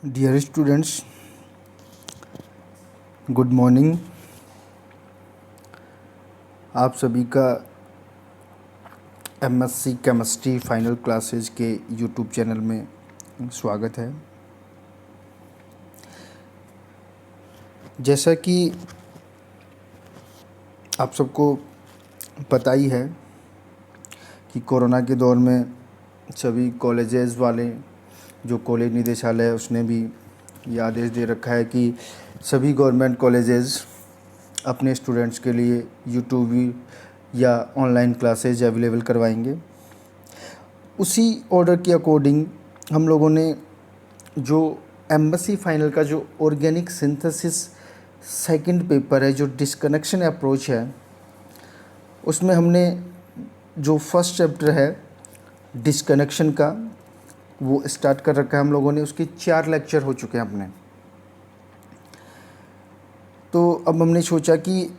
Dear students, good morning. आप सभी का एमएससी केमिस्ट्री फाइनल क्लासेज के यूट्यूब चैनल में स्वागत है। जैसा कि आप सबको पता ही है कि कोरोना के दौर में सभी कॉलेजेस वाले, जो कॉलेज निदेशालय है उसने भी ये आदेश दे रखा है कि सभी गवर्नमेंट कॉलेजेस अपने स्टूडेंट्स के लिए यूट्यूब या ऑनलाइन क्लासेज अवेलेबल करवाएंगे। उसी ऑर्डर के अकॉर्डिंग हम लोगों ने जो एमएससी फाइनल का जो ऑर्गेनिक सिंथेसिस सेकंड पेपर है, जो डिस्कनेक्शन अप्रोच है, उसमें हमने जो फर्स्ट चैप्टर है डिस्कनेक्शन का वो स्टार्ट कर रखा है हम लोगों ने। उसके 4 लेक्चर हो चुके हैं अपने। तो अब हमने सोचा कि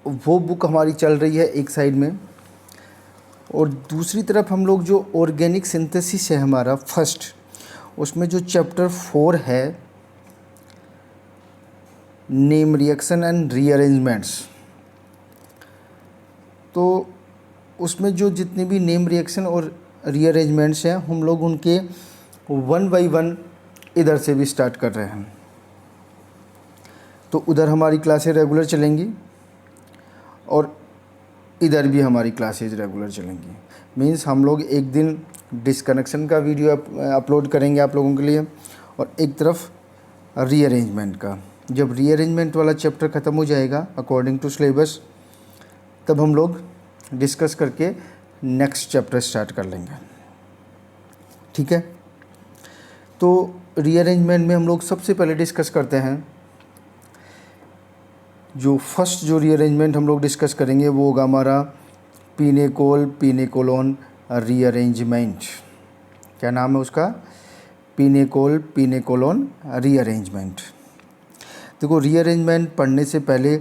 वो बुक हमारी चल रही है एक साइड में, और दूसरी तरफ हम लोग जो ऑर्गेनिक सिंथेसिस है हमारा फर्स्ट, उसमें जो चैप्टर 4 है नेम रिएक्शन एंड रीअरेंजमेंट्स, तो उसमें जो जितने भी नेम रिएक्शन और रीअरेंजमेंट्स हैं हम लोग उनके 1 बाय 1 इधर से भी स्टार्ट कर रहे हैं। तो उधर हमारी क्लासेस रेगुलर चलेंगी और इधर भी हमारी क्लासेज रेगुलर चलेंगी। मींस हम लोग एक दिन डिस्कनेक्शन का वीडियो अपलोड करेंगे आप लोगों के लिए, और एक तरफ रीअरेंजमेंट का। जब रीअरेंजमेंट वाला चैप्टर ख़त्म हो जाएगा अकॉर्डिंग टू सिलेबस, तब हम लोग डिस्कस करके नेक्स्ट चैप्टर स्टार्ट कर लेंगे। ठीक है, तो रीअरेंजमेंट में हम लोग सबसे पहले डिस्कस करते हैं, जो फर्स्ट जो रीअरेंजमेंट हम लोग डिस्कस करेंगे वो होगा हमारा पिनेकोल पिनेकोलोन रीअरेंजमेंट। क्या नाम है उसका? Pinacol pinacolone rearrangement. देखो, रीअरेंजमेंट पढ़ने से पहले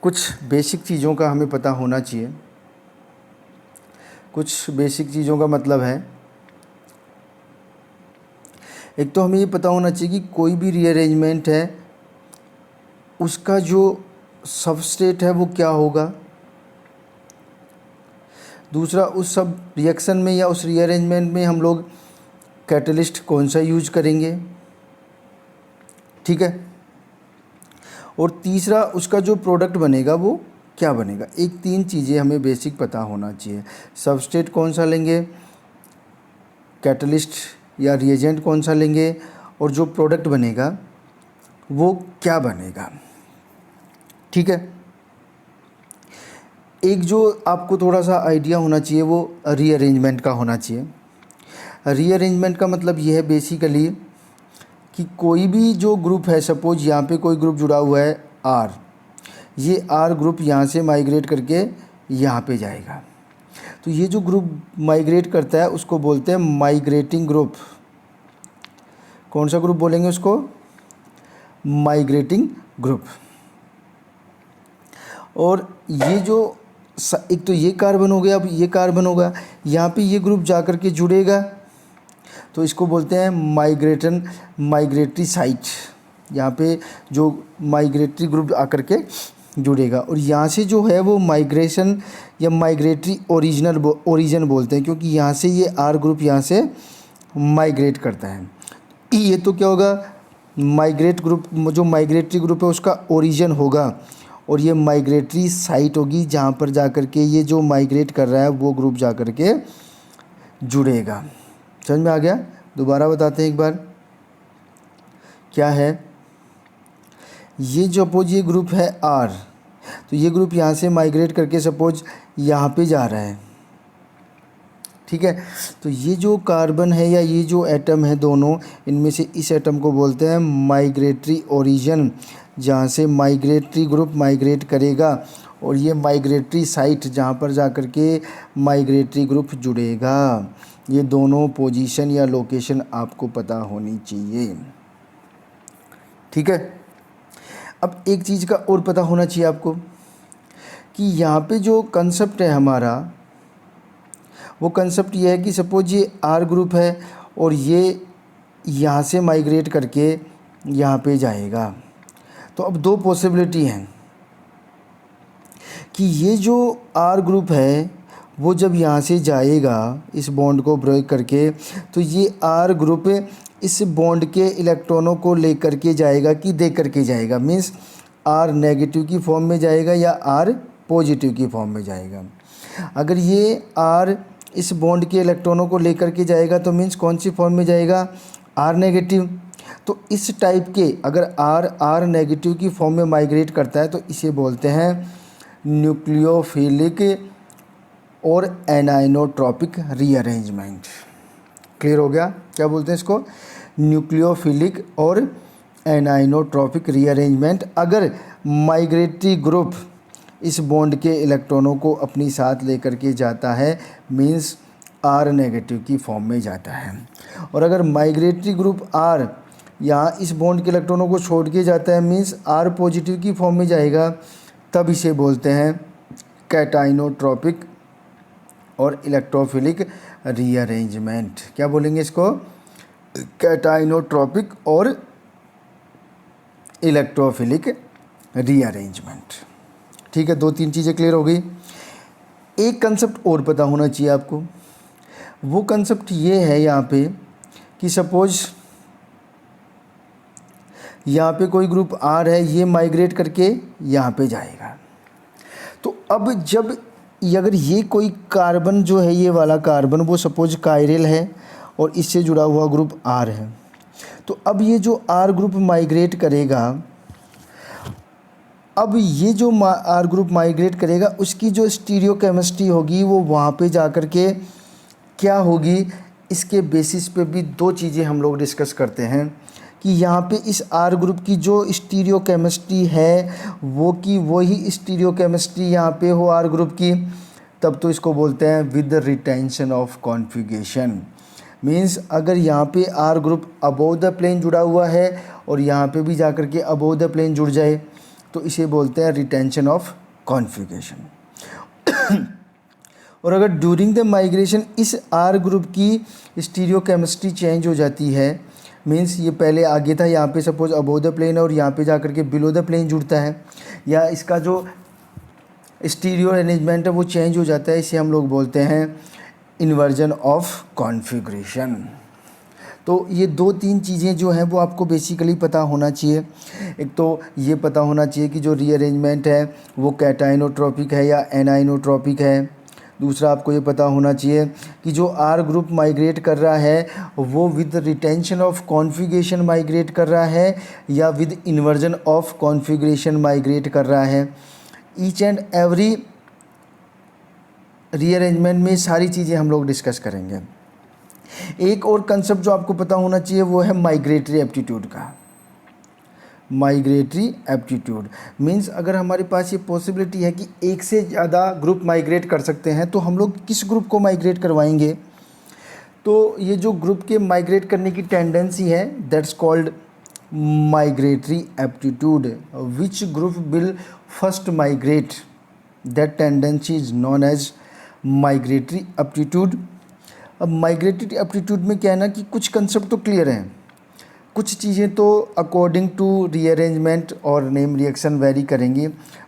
कुछ बेसिक चीज़ों का हमें पता होना चाहिए। कुछ बेसिक चीज़ों का मतलब है, एक तो हमें ये पता होना चाहिए कि कोई भी रीअरेंजमेंट है उसका जो सबस्ट्रेट है वो क्या होगा। दूसरा, उस सब रिएक्शन में या उस रीअरेंजमेंट में हम लोग कैटलिस्ट कौन सा यूज करेंगे। ठीक है, और तीसरा, उसका जो प्रोडक्ट बनेगा वो क्या बनेगा। एक 3 चीज़ें हमें बेसिक पता होना चाहिए। सबस्ट्रेट कौन सा लेंगे, कैटलिस्ट या रिएजेंट कौन सा लेंगे, और जो प्रोडक्ट बनेगा वो क्या बनेगा। ठीक है, एक जो आपको थोड़ा सा आइडिया होना चाहिए वो रीअरेंजमेंट का होना चाहिए। रीअरेंजमेंट का मतलब ये है बेसिकली कि कोई भी जो ग्रुप है, सपोज यहाँ पे कोई ग्रुप जुड़ा हुआ है आर, ये आर ग्रुप यहाँ से माइग्रेट करके यहाँ पे जाएगा। तो ये जो ग्रुप माइग्रेट करता है उसको बोलते हैं माइग्रेटिंग ग्रुप। कौन सा ग्रुप बोलेंगे उसको? Migrating group. और ये जो एक तो ये कार्बन हो गया, अब ये कार्बन होगा, यहाँ पे ये ग्रुप जा कर के जुड़ेगा, तो इसको बोलते हैं माइग्रेटरी साइट। यहाँ पे जो माइग्रेटरी ग्रुप आकर के जुड़ेगा, और यहाँ से जो है वो माइग्रेशन या माइग्रेटरी ओरिजिन बोलते हैं, क्योंकि यहाँ से ये आर ग्रुप यहाँ से माइग्रेट करता है। ये तो क्या होगा, माइग्रेट ग्रुप, जो माइग्रेटरी ग्रुप है उसका ओरिजिन होगा, और ये माइग्रेटरी साइट होगी जहाँ पर जा कर के ये जो माइग्रेट कर रहा है वो ग्रुप जा कर के जुड़ेगा। समझ में आ गया? दोबारा बताते हैं एक बार, क्या है ये। सपोज ये ग्रुप है आर, तो ये ग्रुप यहाँ से माइग्रेट करके सपोज यहाँ पे जा रहा है। ठीक है, तो ये जो कार्बन है या ये जो एटम है, दोनों इनमें से इस एटम को बोलते हैं माइग्रेटरी ओरिजिन, जहाँ से माइग्रेटरी ग्रुप माइग्रेट करेगा, और ये माइग्रेटरी साइट जहाँ पर जा कर के माइग्रेटरी ग्रुप जुड़ेगा। ये दोनों पोजीशन या लोकेशन आपको पता होनी चाहिए। ठीक है, अब एक चीज़ का और पता होना चाहिए आपको कि यहाँ पे जो कंसेप्ट है हमारा, वो कंसेप्ट ये है कि सपोज ये आर ग्रुप है और ये यहाँ से माइग्रेट करके यहाँ पे जाएगा। तो अब दो पॉसिबिलिटी हैं कि ये जो R ग्रुप है वो जब यहाँ से जाएगा इस बॉन्ड को ब्रेक करके, तो ये R ग्रुप इस बॉन्ड के इलेक्ट्रॉनों को लेकर के जाएगा कि दे करके जाएगा, मीन्स R नेगेटिव की फॉर्म में जाएगा या R पॉजिटिव की फॉर्म में जाएगा। अगर ये R इस बॉन्ड के इलेक्ट्रॉनों को लेकर के जाएगा तो मीन्स कौन सी फॉर्म में जाएगा, R नेगेटिव। तो इस टाइप के अगर R नेगेटिव की फॉर्म में माइग्रेट करता है तो इसे बोलते हैं न्यूक्लियोफिलिक और एनाइनोट्रॉपिक रीअरेंजमेंट। क्लियर हो गया? क्या बोलते हैं इसको, न्यूक्लियोफिलिक और एनाइनोट्रॉपिक रीअरेंजमेंट। अगर माइग्रेटरी ग्रुप इस बॉन्ड के इलेक्ट्रॉनों को अपनी साथ लेकर के जाता है, मींस R नेगेटिव की फॉर्म में जाता है। और अगर माइग्रेटरी ग्रुप R यहाँ इस बॉन्ड के इलेक्ट्रॉनों को छोड़ के जाता है, मींस R पॉजिटिव की फॉर्म में जाएगा, तब इसे बोलते हैं कैटाइनोट्रॉपिक और इलेक्ट्रोफिलिक रीअरेंजमेंट। क्या बोलेंगे इसको, कैटाइनोट्रॉपिक और इलेक्ट्रोफिलिक रीअरेंजमेंट। ठीक है, दो तीन चीज़ें क्लियर हो गई। एक कंसेप्ट और पता होना चाहिए आपको, वो कंसेप्ट ये है यहाँ पे कि सपोज यहाँ पे कोई ग्रुप R है, ये माइग्रेट करके यहाँ पे जाएगा। तो अब जब अगर ये कोई कार्बन जो है, ये वाला कार्बन वो सपोज कायरल है और इससे जुड़ा हुआ ग्रुप R है, तो अब ये जो R ग्रुप माइग्रेट करेगा, अब ये जो R ग्रुप माइग्रेट करेगा उसकी जो स्टीरियोकेमिस्ट्री होगी वो वहाँ पे जा कर के क्या होगी, इसके बेसिस पे भी दो चीज़ें हम लोग डिस्कस करते हैं कि यहाँ पे इस R ग्रुप की जो स्टीरियोकेमिस्ट्री है वो की वही स्टीरियोकेमिस्ट्री यहाँ पे हो R ग्रुप की, तब तो इसको बोलते हैं with retention of configuration. Means अगर यहाँ पे R group above the plane जुड़ा हुआ है और यहाँ पे भी जा कर के अबोव द प्लेन जुड़ जाए तो इसे बोलते हैं रिटेंशन ऑफ कॉन्फ़िगरेशन। और अगर ड्यूरिंग द माइग्रेशन इस R ग्रुप की स्टीरियोकेमिस्ट्री चेंज हो जाती है, मींस ये पहले आगे था, यहाँ पे सपोज अबोव द प्लेन और यहाँ पे जा कर के बिलो द प्लेन जुड़ता है, या इसका जो स्टीरियो अरेंजमेंट है वो चेंज हो जाता है, इसे हम लोग बोलते हैं इन्वर्जन ऑफ कॉन्फ़िगरेशन। तो ये दो तीन चीज़ें जो हैं वो आपको बेसिकली पता होना चाहिए। एक तो ये पता होना चाहिए कि जो रीअरेंजमेंट है वो कैटाइनोट्रॉपिक है या एनाइनोट्रॉपिक है। दूसरा आपको ये पता होना चाहिए कि जो R ग्रुप माइग्रेट कर रहा है वो with retention of configuration migrate कर रहा है या with inversion of configuration migrate कर रहा है। ईच एंड एवरी रीअरेंजमेंट में सारी चीज़ें हम लोग डिस्कस करेंगे। एक और कंसेप्ट जो आपको पता होना चाहिए वो है माइग्रेटरी एप्टीट्यूड का। माइग्रेटरी एप्टीट्यूड मींस अगर हमारे पास ये पॉसिबिलिटी है कि एक से ज़्यादा ग्रुप माइग्रेट कर सकते हैं तो हम लोग किस ग्रुप को माइग्रेट करवाएंगे। तो ये जो ग्रुप के माइग्रेट करने की टेंडेंसी है that's called migratory aptitude. Which group will first migrate, that tendency is known as migratory aptitude. अब माइग्रेटरी एप्टीट्यूड में क्या है ना कि कुछ कंसेप्ट तो क्लियर हैं, कुछ चीज़ें तो अकॉर्डिंग टू रीअरेंजमेंट और नेम रिएक्शन वेरी करेंगी,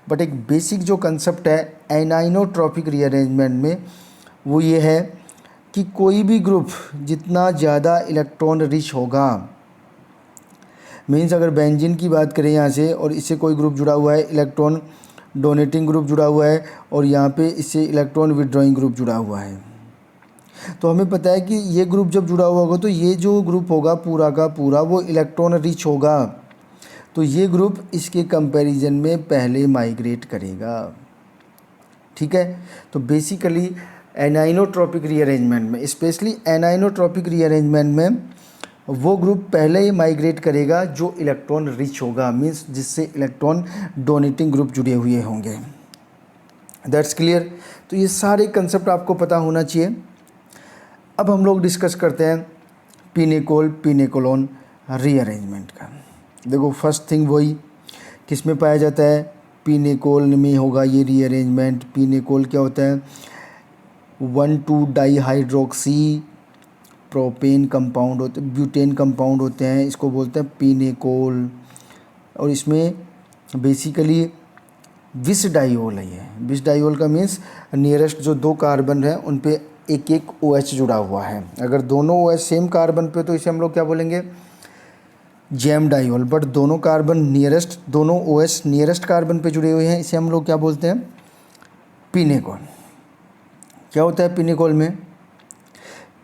बट एक बेसिक जो कंसेप्ट है एनाइनोट्रॉपिक रीअरेंजमेंट में वो ये है कि कोई भी ग्रुप जितना ज़्यादा इलेक्ट्रॉन रिच होगा, मीन्स अगर बेंजीन की बात करें यहाँ से और इससे कोई ग्रुप जुड़ा हुआ है, इलेक्ट्रॉन डोनेटिंग ग्रुप जुड़ा हुआ है और यहाँ पे इससे इलेक्ट्रॉन विड्रॉइंग ग्रुप जुड़ा हुआ है, तो हमें पता है कि ये ग्रुप जब जुड़ा हुआ होगा तो ये जो ग्रुप होगा पूरा का पूरा वो इलेक्ट्रॉन रिच होगा, तो ये ग्रुप इसके कंपैरिजन में पहले माइग्रेट करेगा। ठीक है, तो बेसिकली एनाइनोट्रॉपिक रीअरेंजमेंट में, स्पेशली एनाइनोट्रॉपिक रीअरेंजमेंट में वो ग्रुप पहले ही माइग्रेट करेगा जो इलेक्ट्रॉन रिच होगा, मीन्स जिससे इलेक्ट्रॉन डोनेटिंग ग्रुप जुड़े हुए होंगे। That's clear. तो ये सारे कंसेप्ट आपको पता होना चाहिए। अब हम लोग डिस्कस करते हैं पिनेकोल पिनेकोलोन रीअरेंजमेंट का। देखो फर्स्ट थिंग वही किस में पाया जाता है, पिनेकोल में होगा ये रीअरेंजमेंट। पिनेकोल क्या होता है, 1,2 डाईहाइड्रोक्सी प्रोपेन कंपाउंड होते, ब्यूटेन कंपाउंड होते हैं, इसको बोलते हैं पिनेकोल। और इसमें बेसिकली विस डाइओल है। ये विस डाइओल का मीन्स नियरेस्ट जो दो कार्बन है उन पे एक एक OH जुड़ा हुआ है। अगर दोनों OH सेम कार्बन पे तो इसे हम लोग क्या बोलेंगे, जैम डाइओल। बट दोनों कार्बन नियरेस्ट, दोनों OH नियरेस्ट कार्बन पे जुड़े हुए हैं, इसे हम लोग क्या बोलते हैं, पिनेकोल। क्या होता है पिनेकोल में,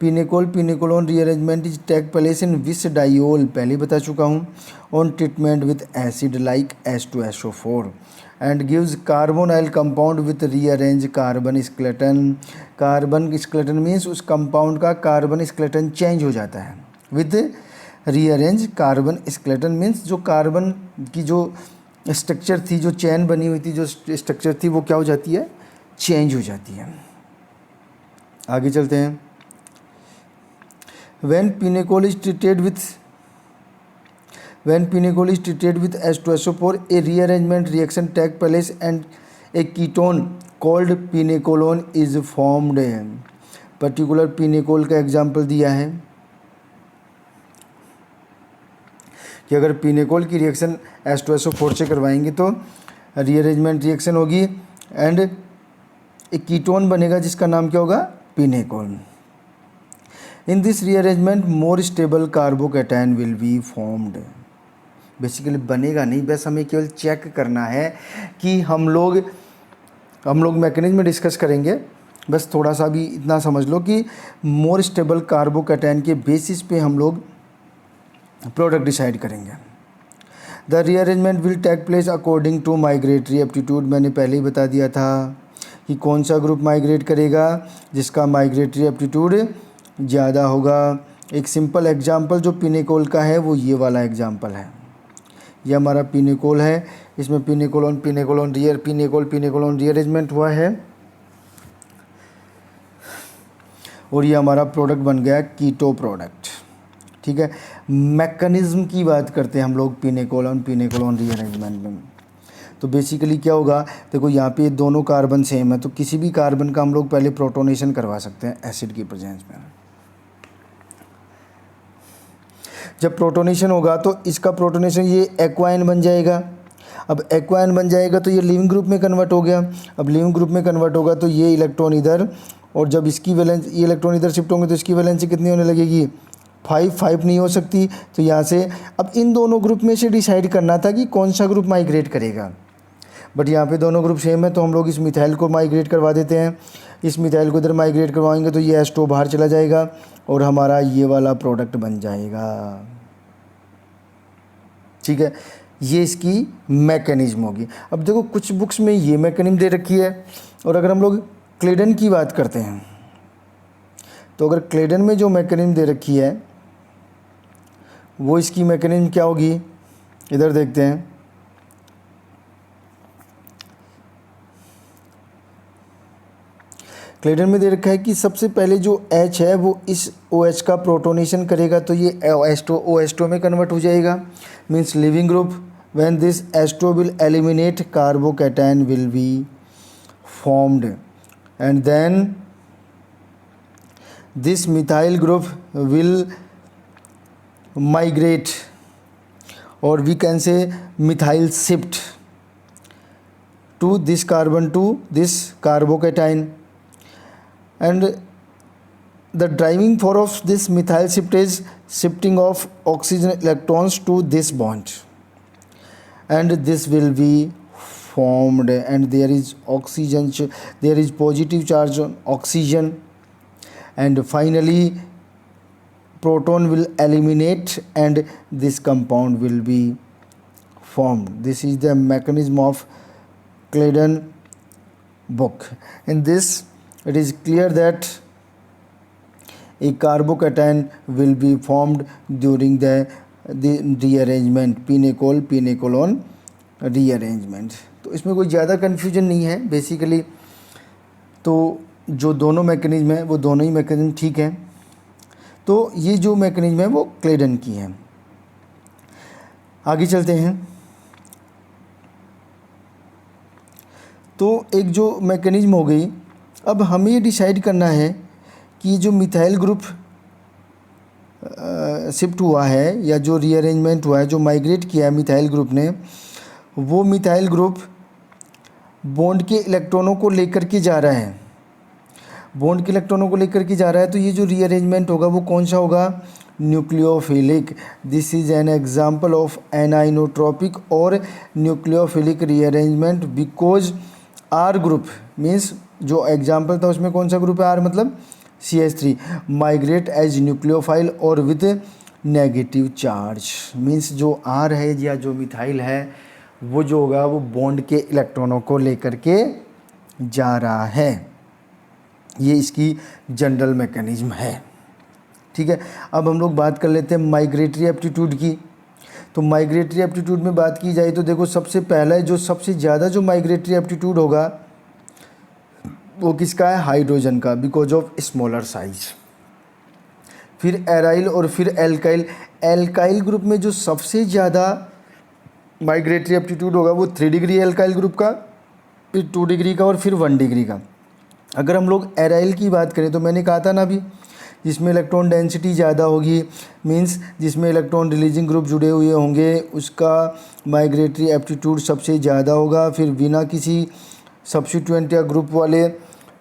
pinacolone rearrangement is take place in vic diol, पहले बता चुका हूँ, on treatment with acid like H2SO4 and gives carbonyl compound with rearrange carbon skeleton. Carbon skeleton means उस कंपाउंड का कार्बन स्केलेटन चेंज हो जाता है। With rearrange carbon skeleton means जो कार्बन की जो स्ट्रक्चर थी, जो चेन बनी हुई थी, जो स्ट्रक्चर थी, वो क्या हो जाती है, चेंज हो जाती है। आगे चलते हैं। When pinecol is treated with H2SO4, a rearrangement reaction takes place and a ketone called pinecolone is formed। Particular pinacol का एग्जाम्पल दिया है कि अगर पिनेकोल की रिएक्शन H2SO4 से करवाएंगे तो रीअरेंजमेंट रिएक्शन होगी एंड एक कीटोन बनेगा जिसका नाम क्या होगा, pinacol. In this rearrangement more stable carbocation will be formed. Basically बनेगा नहीं, बस हमें केवल चेक करना है कि हम लोग मैकेनिज्म में डिस्कस करेंगे। बस थोड़ा सा भी इतना समझ लो कि मोर स्टेबल कार्बोकैटायन के बेसिस पे हम लोग प्रोडक्ट डिसाइड करेंगे। The rearrangement will take place according to migratory aptitude. मैंने पहले ही बता दिया था कि कौन सा ग्रुप माइग्रेट करेगा, जिसका माइग्रेटरी एप्टीट्यूड ज़्यादा होगा। एक सिंपल एग्जांपल जो पिनेकोल का है वो ये वाला एग्जांपल है। ये हमारा पिनेकोल है, इसमें पिनेकोलोन रीअरेंजमेंट हुआ है और ये हमारा प्रोडक्ट बन गया कीटो प्रोडक्ट। ठीक है, मैकेनिज्म की बात करते हैं हम लोग पिनेकोलोन रीअरेंजमेंट में। तो बेसिकली क्या होगा, देखो यहाँ पे दोनों कार्बन सेम है तो किसी भी कार्बन का हम लोग पहले प्रोटोनेशन करवा सकते हैं एसिड की प्रेजेंस में। जब प्रोटोनेशन होगा तो इसका प्रोटोनेशन ये एक्वाइन बन जाएगा। अब एक्वाइन बन जाएगा तो ये लिविंग ग्रुप में कन्वर्ट हो गया। अब लिविंग ग्रुप में कन्वर्ट होगा तो ये इलेक्ट्रॉन इधर, और जब इसकी वैलेंस, ये इलेक्ट्रॉन इधर शिफ्ट होंगे तो इसकी वैलेंसी कितनी होने लगेगी, 5 नहीं हो सकती। तो यहाँ से अब इन दोनों ग्रुप में से डिसाइड करना था कि कौन सा ग्रुप माइग्रेट करेगा। बट यहाँ पे दोनों ग्रुप सेम है तो हम लोग इस मिथाइल को माइग्रेट करवा देते हैं। इस मिथाइल को इधर माइग्रेट करवाएंगे तो ये H2 बाहर चला जाएगा और हमारा ये वाला प्रोडक्ट बन जाएगा। ठीक है, ये इसकी मैकेनिज्म होगी। अब देखो कुछ बुक्स में ये मैकेनिज्म दे रखी है, और अगर हम लोग क्लेडन की बात करते हैं तो अगर क्लेडन में जो मैकेनिज्म दे रखी है वो इसकी मैकेनिज्म क्या होगी, इधर देखते हैं। क्लेडन में दे रखा है कि सबसे पहले जो H है वो इस OH का प्रोटोनेशन करेगा तो ये OH2 में कन्वर्ट हो जाएगा, means leaving group. When this H2 will eliminate carbocation will be formed and then this methyl group will migrate, और we can say methyl shift to this carbon to this carbocation, and the driving force of this methyl shift is shifting of oxygen electrons to this bond, and this will be formed, and there is positive charge on oxygen, and finally proton will eliminate and this compound will be formed. This is the mechanism of Claydon book. In this it is clear that a carbocation will be formed during the rearrangement, pinacolone rearrangement। तो इसमें कोई ज़्यादा confusion नहीं है basically. तो जो दोनों mechanism है वो दोनों ही मैकेनिज्म ठीक हैं। तो ये जो मैकेनिज्म है वो क्लेडन की है। आगे चलते हैं। तो एक जो मैकेनिज्म हो गई, अब हमें ये डिसाइड करना है कि जो मिथाइल ग्रुप शिफ्ट हुआ है या जो रीअरेंजमेंट हुआ है, जो माइग्रेट किया है मिथाइल ग्रुप ने, वो मिथाइल ग्रुप बॉन्ड के इलेक्ट्रॉनों को लेकर के जा रहा है, बॉन्ड के इलेक्ट्रॉनों को लेकर के जा रहा है। तो ये जो रीअरेंजमेंट होगा वो कौन सा होगा? Nucleophilic. This is an example of anionotropic और nucleophilic rearrangement because R group means, जो एग्जांपल था उसमें कौन सा ग्रुप है? आर मतलब CH3 माइग्रेट एज न्यूक्लियोफाइल और विद नेगेटिव चार्ज। मीन्स जो आर है या जो मिथाइल है वो जो होगा वो बॉन्ड के इलेक्ट्रॉनों को लेकर के जा रहा है। ये इसकी जनरल मैकेनिज्म है। ठीक है, अब हम लोग बात कर लेते हैं माइग्रेटरी एप्टीट्यूड की। तो माइग्रेटरी एप्टीट्यूड में बात की जाए तो देखो, सबसे पहला जो सबसे ज़्यादा जो माइग्रेटरी एप्टीट्यूड होगा वो किसका है? हाइड्रोजन का, बिकॉज ऑफ स्मॉलर साइज। फिर एराइल और फिर एल्काइल। एल्काइल ग्रुप में जो सबसे ज़्यादा माइग्रेटरी एप्टीट्यूड होगा वो 3 डिग्री एल्काइल ग्रुप का, फिर 2 डिग्री का और फिर 1 डिग्री का। अगर हम लोग एराइल की बात करें तो मैंने कहा था ना अभी, जिसमें इलेक्ट्रॉन डेंसिटी ज़्यादा होगी, मींस जिसमें इलेक्ट्रॉन रिलीजिंग ग्रुप जुड़े हुए होंगे, उसका माइग्रेटरी एप्टीट्यूड सबसे ज़्यादा होगा। फिर बिना किसी सब्स्टिट्यूएंट या ग्रुप वाले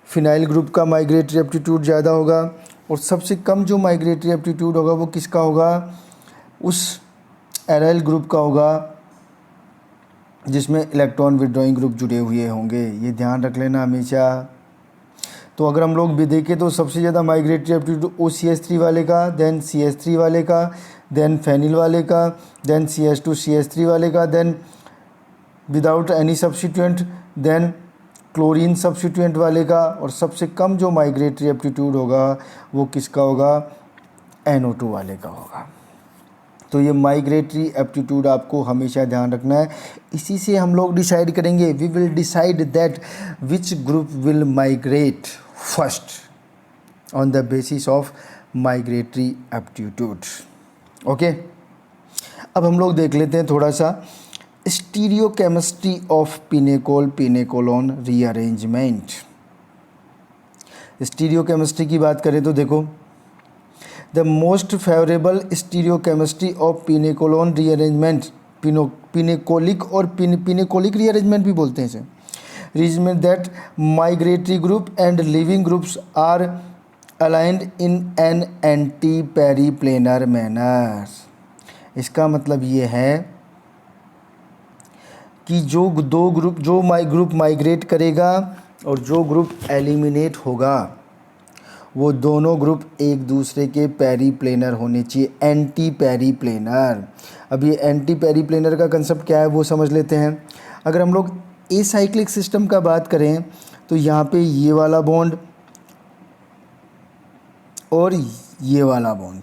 फिनाइल ग्रुप का माइग्रेटरी एप्टीट्यूड ज़्यादा होगा। और सबसे कम जो माइग्रेटरी एप्टीट्यूड होगा वो किसका होगा? उस एराइल ग्रुप का होगा जिसमें इलेक्ट्रॉन विड्रॉइंग ग्रुप जुड़े हुए होंगे। ये ध्यान रख लेना हमेशा। तो अगर हम लोग भी देखें तो सबसे ज़्यादा माइग्रेटरी एप्टीट्यूड OCH3 वाले का, देन CH3 वाले का, देन फेनिल वाले का, देन CH2 CH3 वाले का, then without any substituent, then chlorine substituent वाले का। और सबसे कम जो माइग्रेटरी एप्टीट्यूड होगा वो किसका होगा? NO2 वाले का होगा। तो ये माइग्रेटरी एप्टीट्यूड आपको हमेशा ध्यान रखना है। इसी से हम लोग डिसाइड करेंगे, we will decide that which group will migrate first on the basis of migratory aptitude. Okay, अब हम लोग देख लेते हैं थोड़ा सा stereochemistry of pinacol pinacolone rearrangement. Stereochemistry की बात करें तो देखो, the most favourable stereochemistry of pinacolone rearrangement, pinacolic और पिनेकोलिक रीअरेंजमेंट भी बोलते हैं इसे, rearrangement that migratory group and leaving groups are aligned in an anti periplanar manner. इसका मतलब ये है कि जो दो ग्रुप, जो ग्रुप माइग्रेट करेगा और जो ग्रुप एलिमिनेट होगा, वो दोनों ग्रुप एक दूसरे के पेरीप्लेनर होने चाहिए, एंटी पेरीप्लेनर। अब ये एंटी पेरीप्लेनर का कंसेप्ट क्या है वो समझ लेते हैं। अगर हम लोग एसाइक्लिक सिस्टम का बात करें तो यहाँ पे ये वाला बॉन्ड और ये वाला बॉन्ड,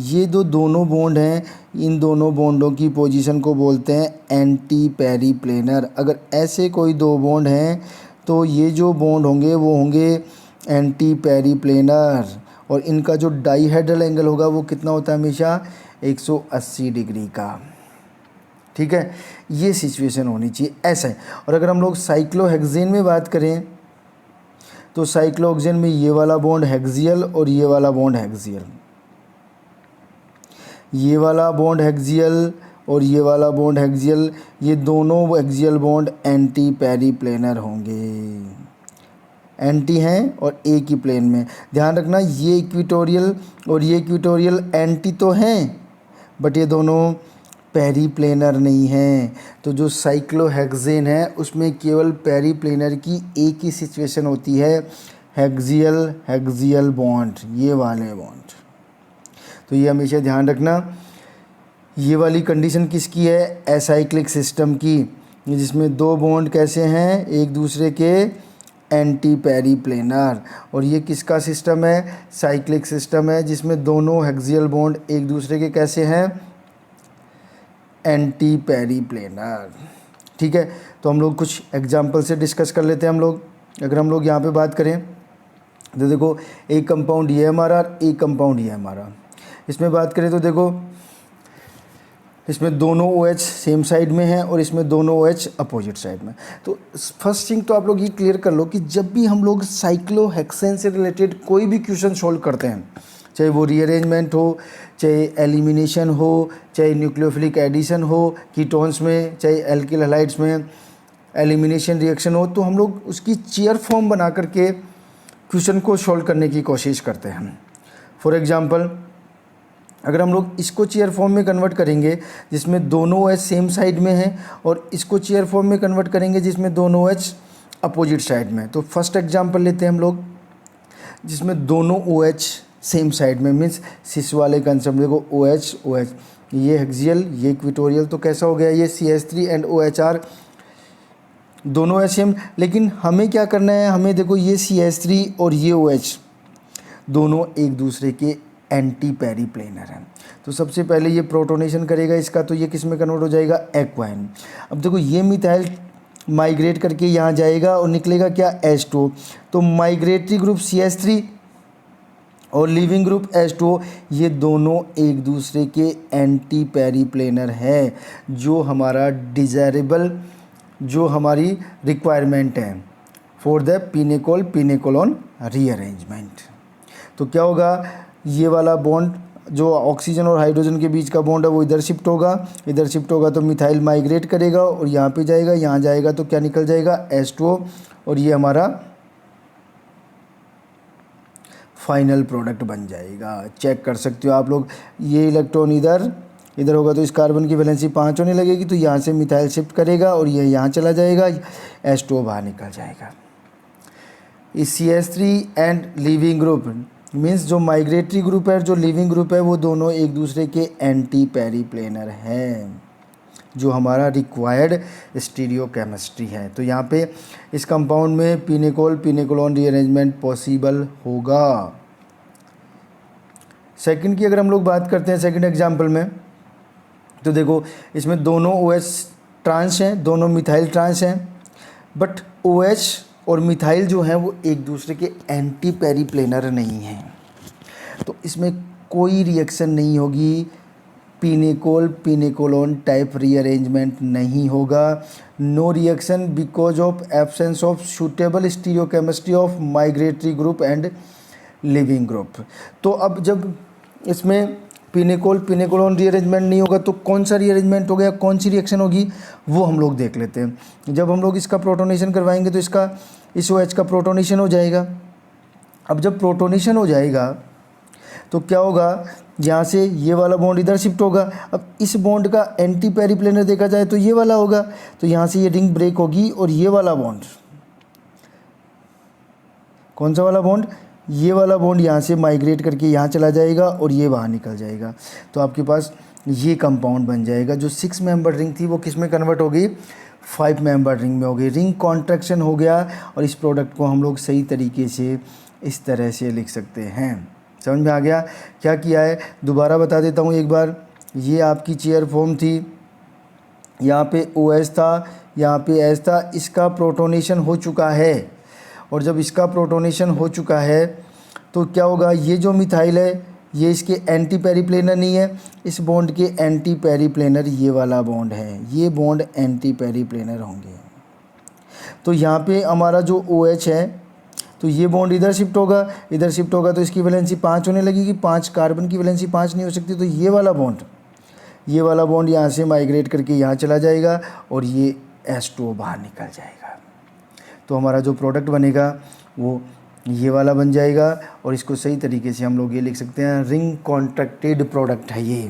ये दोनों बॉन्ड हैं, इन दोनों बॉन्डों की पोजीशन को बोलते हैं एंटी पेरीप्लेनर। अगर ऐसे कोई दो बॉन्ड हैं तो ये जो बॉन्ड होंगे वो होंगे एंटी पेरीप्लेनर, और इनका जो डाईहेड्रल एंगल होगा वो कितना होता है? हमेशा 180 डिग्री का। ठीक है, ये सिचुएशन होनी चाहिए, ऐसा है। और अगर हम लोग साइक्लोहेक्सेन में बात करें तो साइक्लोहेक्सेन में ये वाला बॉन्ड हेक्सियल और ये वाला बॉन्ड हेक्सियल, ये वाला बॉन्ड हेक्सियल और ये वाला बॉन्ड हेक्सियल, ये दोनों हेक्सियल बॉन्ड एंटी पेरीप्लेनर होंगे, एंटी हैं और एक ही प्लेन में। ध्यान रखना, ये इक्वेटोरियल और ये इक्वेटोरियल एंटी तो हैं, बट ये दोनों पेरीप्लेनर नहीं हैं। तो जो साइक्लोहेक्सेन है उसमें केवल पेरीप्लेनर की एक ही सिचुएशन होती है, हेक्सियल हेक्सियल बॉन्ड, ये वाले बॉन्ड। तो ये हमेशा ध्यान रखना। ये वाली कंडीशन किसकी है? एसाइक्लिक सिस्टम की, जिसमें दो बॉन्ड कैसे हैं? एक दूसरे के एंटी पेरीप्लेनर। और ये किसका सिस्टम है? साइक्लिक सिस्टम है, जिसमें दोनों हेक्सियल बॉन्ड एक दूसरे के कैसे हैं? Anti periplanar. ठीक है, तो हम लोग कुछ एग्जांपल से डिस्कस कर लेते हैं हम लोग। अगर हम लोग यहाँ पे बात करें तो देखो, एक कंपाउंड ये हमारा, एक कंपाउंड ये हमारा। इसमें बात करें तो देखो, इसमें दोनों OH सेम साइड में हैं और इसमें दोनों OH अपोजिट साइड में। तो फर्स्ट थिंग तो आप लोग ये क्लियर कर लो कि जब भी हम लोग साइक्लोहेक्सेन से रिलेटेड कोई भी क्वेश्चन सोल्व करते हैं चाहे वो रीअरेंजमेंट हो, चाहे एलिमिनेशन हो, चाहे न्यूक्लियोफिलिक एडिशन हो कीटोन्स में, चाहे एल्किल हैलाइड्स में एलिमिनेशन रिएक्शन हो, तो हम लोग उसकी चेयर फॉर्म बना करके क्वेश्चन को सॉल्व करने की कोशिश करते हैं। फॉर एग्जांपल अगर हम लोग इसको चेयर फॉर्म में कन्वर्ट करेंगे जिसमें दोनों OH सेम साइड में है, और इसको चेयर फॉर्म में कन्वर्ट करेंगे जिसमें दोनों OH अपोजिट साइड में, तो फर्स्ट एग्जांपल लेते हैं हम लोग जिसमें दोनों OH सेम साइड में, मीन्स सिस वाले कंसेप्ट देखो OH OH, ये हेक्सियल ये इक्वेटोरियल, तो कैसा हो गया ये CH3 एंड OHR दोनों है सेम। लेकिन हमें क्या करना है, हमें देखो ये CH3 और ये OH दोनों एक दूसरे के एंटी पेरीप्लेनर हैं, तो सबसे पहले ये प्रोटोनेशन करेगा इसका, तो ये किस में कन्वर्ट हो जाएगा एक्वाइन। अब देखो ये मिथाइल माइग्रेट करके यहाँ जाएगा और निकलेगा क्या H2, तो माइग्रेटरी ग्रुप CH3 और लिविंग ग्रुप H2 ये दोनों एक दूसरे के एंटी पेरीप्लेनर है, जो हमारा डिज़ायरेबल जो हमारी रिक्वायरमेंट है for the pinacol pinacolone rearrangement. तो क्या होगा, ये वाला बॉन्ड जो ऑक्सीजन और हाइड्रोजन के बीच का बॉन्ड है वो इधर शिफ्ट होगा, इधर शिफ्ट होगा तो मिथाइल माइग्रेट करेगा और यहाँ पे जाएगा, यहाँ जाएगा तो क्या निकल जाएगा H2O, और ये हमारा फाइनल प्रोडक्ट बन जाएगा। चेक कर सकते हो आप लोग, ये इलेक्ट्रॉन इधर इधर होगा तो इस कार्बन की वैलेंसी 5 होने लगेगी, तो यहाँ से मिथाइल शिफ्ट करेगा और ये यहाँ चला जाएगा, H2O बाहर निकल जाएगा। इस CH3 and living group means जो माइग्रेटरी ग्रुप है जो लिविंग ग्रुप है वो दोनों एक दूसरे के एंटी पेरीप्लेनर हैं, जो हमारा रिक्वायर्ड स्टीरियोकेमिस्ट्री है। तो यहाँ पे इस कंपाउंड में पिनेकोल पिनेकोलोन रीअरेंजमेंट पॉसिबल होगा। सेकंड की अगर हम लोग बात करते हैं सेकंड एग्जांपल में, तो देखो इसमें दोनों OH ट्रांस हैं, दोनों मिथाइल ट्रांस हैं, बट OH और मिथाइल जो हैं वो एक दूसरे के एंटी पेरीप्लेनर नहीं हैं, तो इसमें कोई रिएक्शन नहीं होगी, पिनेकोल पिनेकोलोन टाइप रीअरेंजमेंट नहीं होगा। No reaction because of absence of suitable stereochemistry of migratory group and living group. तो अब जब इसमें पिनेकोल पिनेकोलोन रीअरेंजमेंट नहीं होगा तो कौन सा रीअरेंजमेंट हो गया, कौन सी रिएक्शन होगी वो हम लोग देख लेते हैं। जब हम लोग इसका प्रोटोनेशन करवाएंगे तो इसका इस OH का प्रोटोनेशन हो जाएगा। अब जब प्रोटोनेशन हो जाएगा तो क्या होगा, यहाँ से ये वाला बॉन्ड इधर शिफ्ट होगा। अब इस बॉन्ड का एंटी पेरीप्लेनर देखा जाए तो ये वाला होगा, तो यहाँ से ये रिंग ब्रेक होगी और ये वाला बॉन्ड, कौन सा वाला बॉन्ड, ये वाला बॉन्ड यहाँ से माइग्रेट करके यहाँ चला जाएगा और ये बाहर निकल जाएगा। तो आपके पास ये कंपाउंड बन जाएगा। जो 6 मेंबर रिंग थी वो किस में कन्वर्ट हो गई, 5 मेंबर रिंग में हो गई। रिंग कॉन्ट्रैक्शन हो गया और इस प्रोडक्ट को हम लोग सही तरीके से इस तरह से लिख सकते हैं। समझ में आ गया क्या किया है, दोबारा बता देता हूँ एक बार। ये आपकी चेयर फॉर्म थी, यहाँ पे OH था, यहाँ पे H था, इसका प्रोटोनेशन हो चुका है, और जब इसका प्रोटोनेशन हो चुका है तो क्या होगा, ये जो मिथाइल है ये इसके एंटी पेरीप्लेनर नहीं है, इस बॉन्ड के एंटी पेरीप्लेनर ये वाला बॉन्ड है, ये बॉन्ड एंटी पेरीप्लेनर होंगे। तो यहाँ पे हमारा जो OH है तो ये बॉन्ड इधर शिफ्ट होगा, इधर शिफ्ट होगा तो इसकी वैलेंसी 5 होने लगेगी, 5 कार्बन की वैलेंसी 5 नहीं हो सकती, तो ये वाला बॉन्ड यहाँ से माइग्रेट करके यहाँ चला जाएगा और ये H2O बाहर निकल जाएगा। तो हमारा जो प्रोडक्ट बनेगा वो ये वाला बन जाएगा, और इसको सही तरीके से हम लोग ये लिख सकते हैं, रिंग कॉन्ट्रैक्टेड प्रोडक्ट है ये।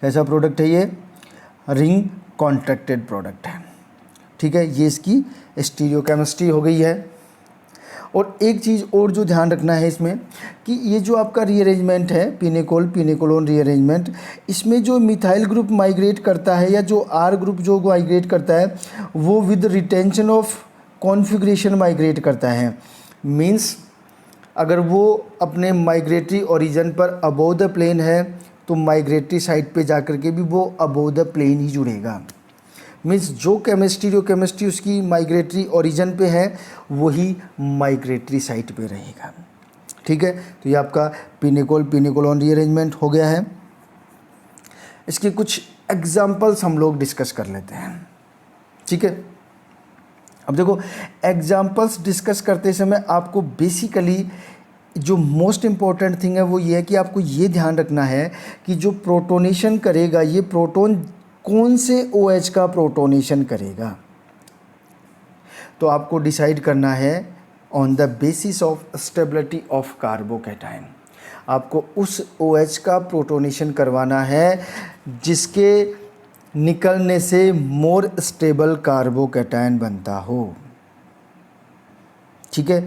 कैसा प्रोडक्ट है ये, रिंग कॉन्ट्रैक्टेड प्रोडक्ट है। ठीक है, ये इसकी स्टीरियोकेमिस्ट्री हो गई है। और एक चीज़ और जो ध्यान रखना है इसमें कि ये जो आपका रीअरेंजमेंट है पिनेकोल पिनेकोलोन रीअरेंजमेंट, इसमें जो मिथाइल ग्रुप माइग्रेट करता है या जो R ग्रुप जो माइग्रेट करता है वो with retention of configuration migrate करता है। मींस अगर वो अपने माइग्रेटरी ओरिजिन पर अबोव द प्लेन है तो माइग्रेटरी साइड पे जाकर के भी वो अबोव द प्लेन ही जुड़ेगा। मीन्स जो केमिस्ट्री उसकी माइग्रेटरी ओरिजिन पे है वही माइग्रेटरी साइट पे रहेगा। ठीक है, तो ये आपका पिनेकोल पिनेकोलोन रीअरेंजमेंट हो गया है। इसके कुछ एग्जांपल्स हम लोग डिस्कस कर लेते हैं। ठीक है, अब देखो एग्जांपल्स डिस्कस करते समय आपको बेसिकली जो मोस्ट इम्पॉर्टेंट थिंग है वो ये है कि आपको ये ध्यान रखना है कि जो प्रोटोनेशन करेगा ये प्रोटोन कौन से OH का प्रोटोनेशन करेगा। तो आपको डिसाइड करना है on the basis of stability of carbocation. आपको उस OH का प्रोटोनेशन करवाना है जिसके निकलने से मोर स्टेबल कार्बोकैटायन बनता हो। ठीक है,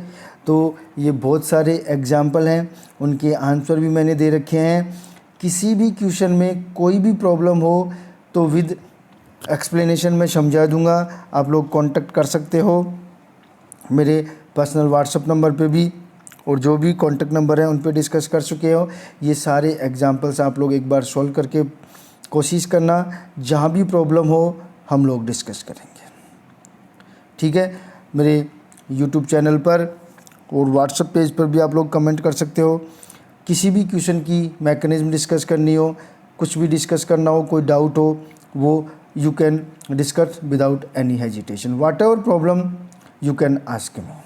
तो ये बहुत सारे एग्जाम्पल हैं, उनके आंसर भी मैंने दे रखे हैं। किसी भी क्वेश्चन में कोई भी प्रॉब्लम हो तो विद एक्सप्लेनेशन में समझा दूंगा। आप लोग कांटेक्ट कर सकते हो मेरे पर्सनल व्हाट्सएप नंबर पे भी, और जो भी कांटेक्ट नंबर है उन पे डिस्कस कर चुके हो। ये सारे एग्जाम्पल्स आप लोग एक बार सॉल्व करके कोशिश करना, जहाँ भी प्रॉब्लम हो हम लोग डिस्कस करेंगे। ठीक है, मेरे यूट्यूब चैनल पर और व्हाट्सएप पेज पर भी आप लोग कमेंट कर सकते हो। किसी भी क्वेश्चन की मैकेनिज्म डिस्कस करनी हो, कुछ भी डिस्कस करना हो, कोई डाउट हो, वो you can discuss without any hesitation, what ever problem you can ask me.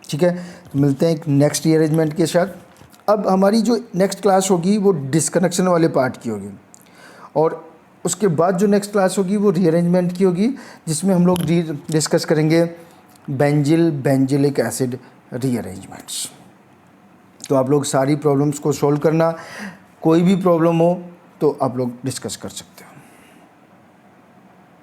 ठीक है, तो मिलते हैं एक नेक्स्ट रीअरेंजमेंट के साथ। अब हमारी जो नेक्स्ट क्लास होगी वो डिस्कनेक्शन वाले पार्ट की होगी, और उसके बाद जो नेक्स्ट क्लास होगी वो रीअरेंजमेंट की होगी, जिसमें हम लोग डिस्कस करेंगे बेंजिलिक एसिड रीअरेंजमेंट्स। तो आप लोग सारी प्रॉब्लम्स को सॉल्व करना, कोई भी प्रॉब्लम हो तो आप लोग डिस्कस कर सकते हो।